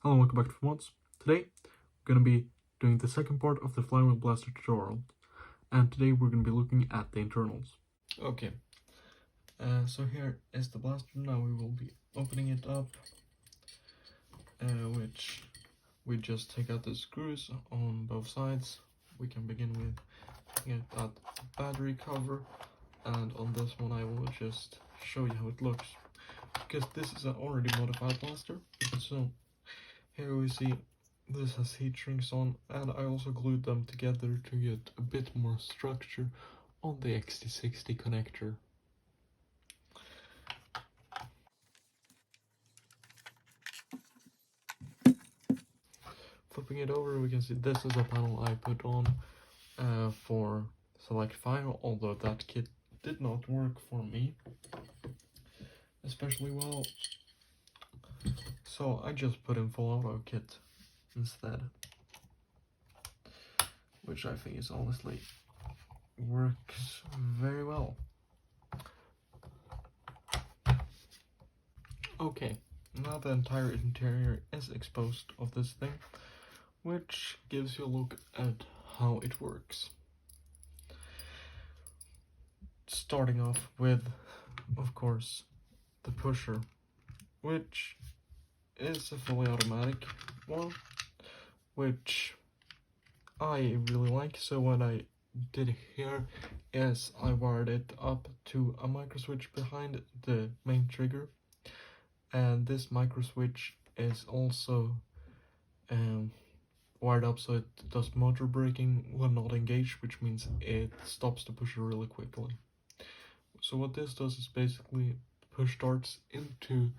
Hello and welcome back to Mods. Today we're going to be doing the second part of the Flywheel Blaster tutorial, and today we're going to be looking at the internals. Okay, so here is the blaster. Now we will be opening it up, which we just take out the screws on both sides. We can begin with that battery cover, and on this one I will just show you how it looks, because this is an already modified blaster. So here we see this has heat shrinks on, and I also glued them together to get a bit more structure on the XT60 connector. Flipping it over, we can see this is a panel I put on for select fire, although that kit did not work for me especially well, so I just put in full auto kit instead, which I think is honestly works very well. Okay, now the entire interior is exposed of this thing, which gives you a look at how it works. Starting off with, of course, the pusher, which is a fully automatic one, which I really like. So what I did here is I wired it up to a micro switch behind the main trigger, and this micro switch is also wired up so it does motor braking when not engaged, which means it stops the pusher really quickly. So what this does is basically push starts into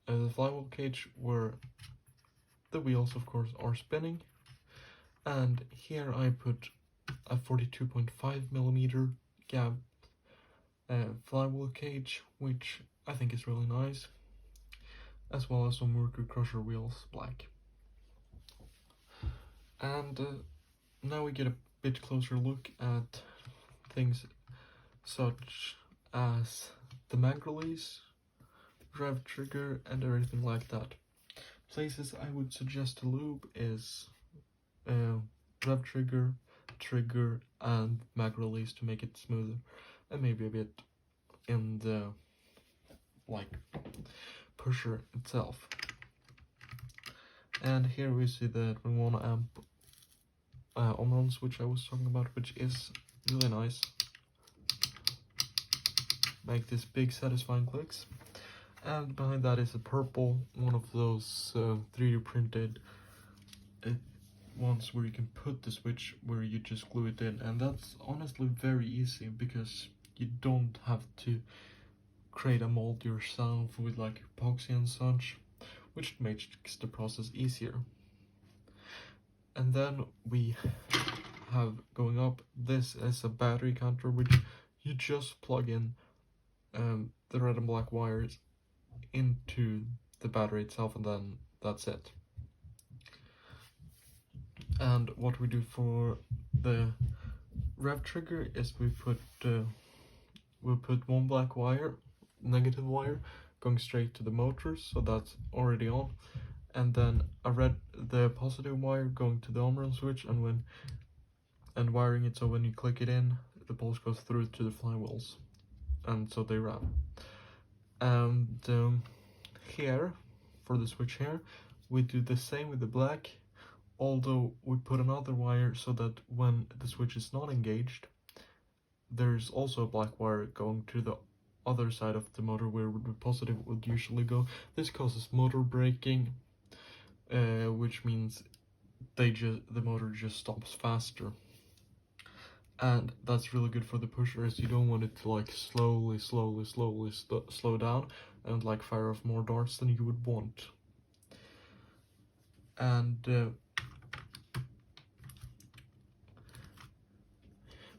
the flywheel cage where the wheels of course are spinning, and here I put a 42.5mm gap flywheel cage, which I think is really nice, as well as some Mercury Crusher wheels, black. And now we get a bit closer look at things such as the mag release, rev trigger, and everything like that. Places I would suggest to lube is rev trigger, trigger, and mag release to make it smoother, and maybe a bit in the pusher itself. And here we see that 1 amp on-run switch I was talking about, which is really nice. Make this big satisfying clicks. And behind that is a purple, one of those 3D printed ones where you can put the switch where you just glue it in, and that's honestly very easy because you don't have to create a mold yourself with like epoxy and such, which makes the process easier. And then we have going up, this is a battery counter, which you just plug in the red and black wires into the battery itself, and then that's it. And what we do for the rev trigger is we put one black wire, negative wire, going straight to the motor, so that's already on, and then the positive wire going to the on-run switch, and wiring it so when you click it in, the pulse goes through to the flywheels, and so they rev. And here, for the switch here, we do the same with the black, although we put another wire so that when the switch is not engaged, there's also a black wire going to the other side of the motor where the positive would usually go. This causes motor braking, which means the motor just stops faster. And that's really good for the pusher, as you don't want it to like slowly slow down and like fire off more darts than you would want. And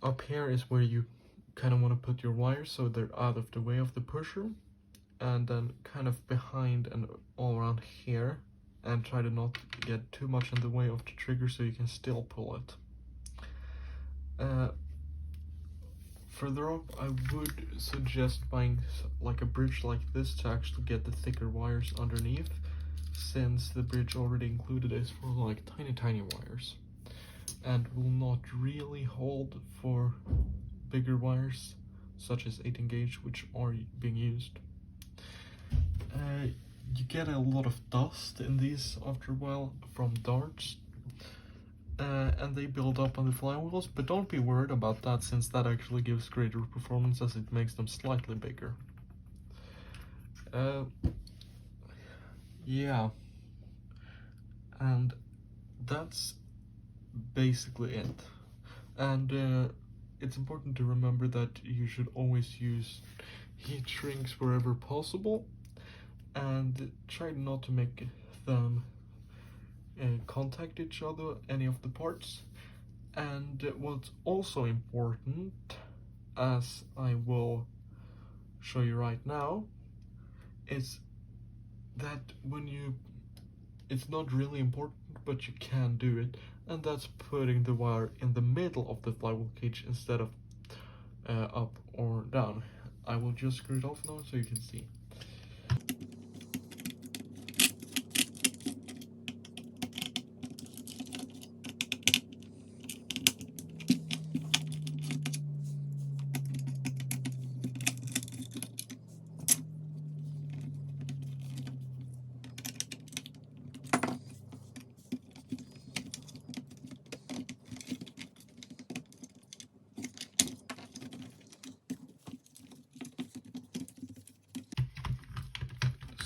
up here is where you kind of want to put your wires so they're out of the way of the pusher, and then kind of behind and all around here, and try to not get too much in the way of the trigger so you can still pull it. Further up, I would suggest buying like a bridge like this to actually get the thicker wires underneath, since the bridge already included is for like tiny wires and will not really hold for bigger wires such as 18 gauge, which are being used. You get a lot of dust in these after a while from darts, and they build up on the flywheels, but don't be worried about that since that actually gives greater performance as it makes them slightly bigger. Yeah, and that's basically it. And it's important to remember that you should always use heat shrinks wherever possible, and try not to make them contact each other, any of the parts. And what's also important, as I will show you right now, is that it's not really important, but you can do it, and that's putting the wire in the middle of the flywheel cage instead of up or down. I will just screw it off now so you can see.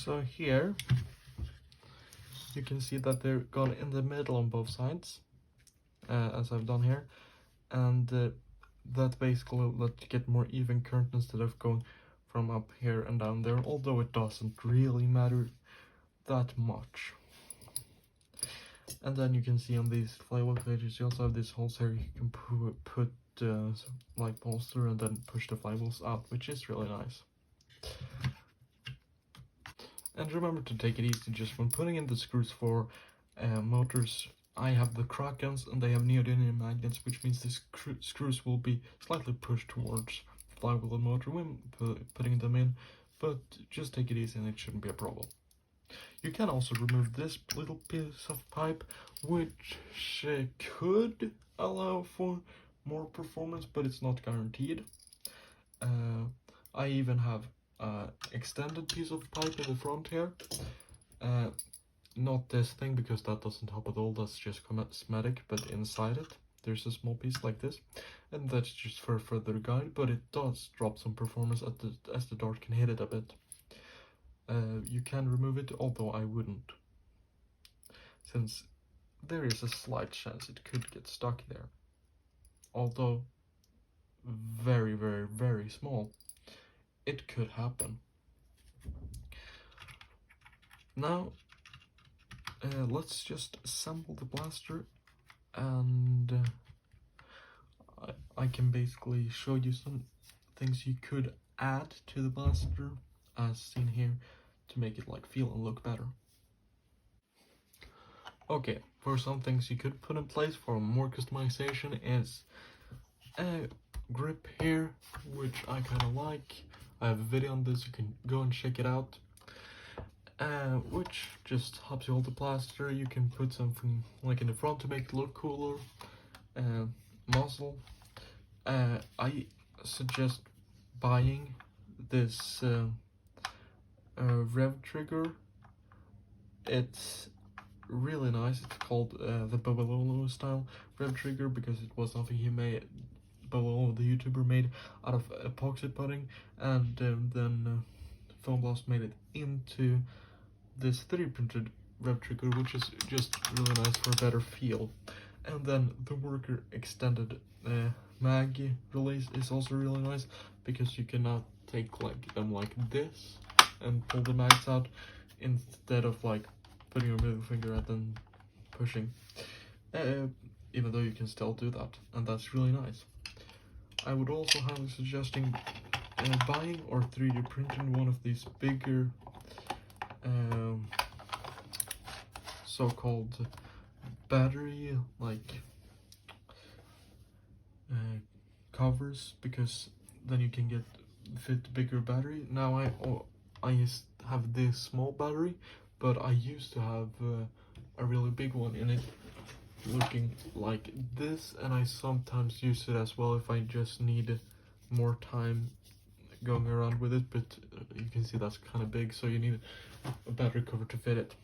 So here you can see that they're gone in the middle on both sides, as I've done here, and that basically lets you get more even current instead of going from up here and down there, although it doesn't really matter that much. And then you can see on these flywheel cages you also have these holes here you can put like bolts through and then push the flywheels out, which is really nice. And remember to take it easy just when putting in the screws for motors. I have the Krakens and they have neodymium magnets, which means the screws will be slightly pushed towards flywheel and motor when putting them in, but just take it easy and it shouldn't be a problem. You can also remove this little piece of pipe, which could allow for more performance, but it's not guaranteed. I even have extended piece of pipe in the front here, not this thing because that doesn't help at all, that's just cosmetic, but inside it there's a small piece like this, and that's just for further guide, but it does drop some performance as the dart can hit it a bit. You can remove it, although I wouldn't, since there is a slight chance it could get stuck there, although very small. It could happen. Now let's just assemble the blaster, and I can basically show you some things you could add to the blaster as seen here to make it like feel and look better. Okay, for some things you could put in place for more customization is a grip here, which I kind of like. I have a video on this, you can go and check it out, which just helps you hold the plaster. You can put something like in the front to make it look cooler, muzzle. I suggest buying this rev trigger. It's really nice. It's called the Babalolo style rev trigger because it was something he made, Babalolo the YouTuber made out of epoxy pudding, and then Foam Blast made it into this 3D printed rev trigger, which is just really nice for a better feel. And then the Worker extended mag release is also really nice because you can now take them like this and pull the mags out instead of like putting your middle finger at them pushing, even though you can still do that, and that's really nice. I would also highly suggesting buying or 3D printing one of these bigger so-called battery covers, because then you can fit bigger battery. Now I have this small battery, but I used to have a really big one in it, looking like this, and I sometimes use it as well if I just need more time going around with it, but you can see that's kind of big, so you need a battery cover to fit it.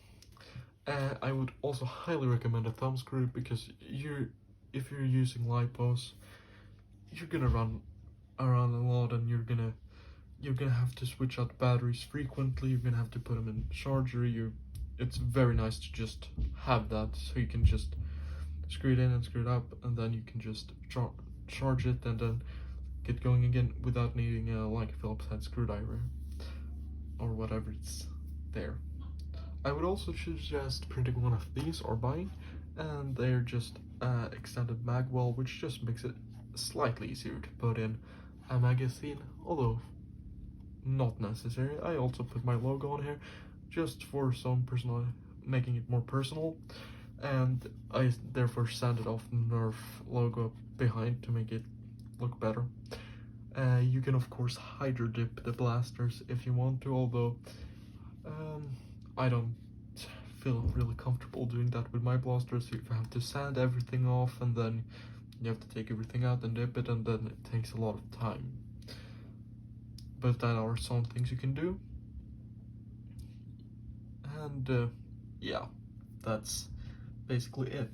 I would also highly recommend a thumb screw, because if you're using lipos, you're gonna run around a lot, and you're gonna have to switch out batteries frequently. You're gonna have to put them in charger. It's very nice to just have that, so you can just screw it in and screw it up, and then you can just charge it and then get going again without needing like a Phillips head screwdriver or whatever it's there. I would also suggest printing one of these or buying, and they're just extended mag well, which just makes it slightly easier to put in a magazine, although not necessary. I also put my logo on here just for some personal, making it more personal, and I therefore sanded off the Nerf logo behind to make it look better. You can of course hydro dip the blasters if you want to, although I don't feel really comfortable doing that with my blasters. You have to sand everything off, and then you have to take everything out and dip it, and then it takes a lot of time. But that are some things you can do. And yeah, that's basically it.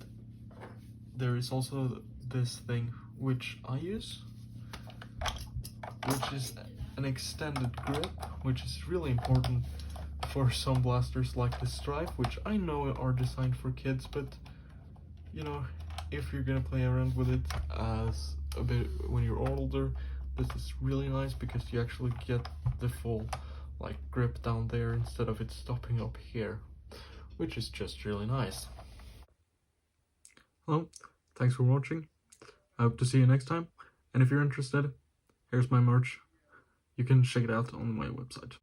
There is also this thing which I use, which is an extended grip, which is really important for some blasters like the Strife, which I know are designed for kids, but you know, if you're gonna play around with it as a bit when you're older, this is really nice because you actually get the full like grip down there instead of it stopping up here, which is just really nice. Well, thanks for watching. I hope to see you next time, and if you're interested, here's my merch. You can check it out on my website.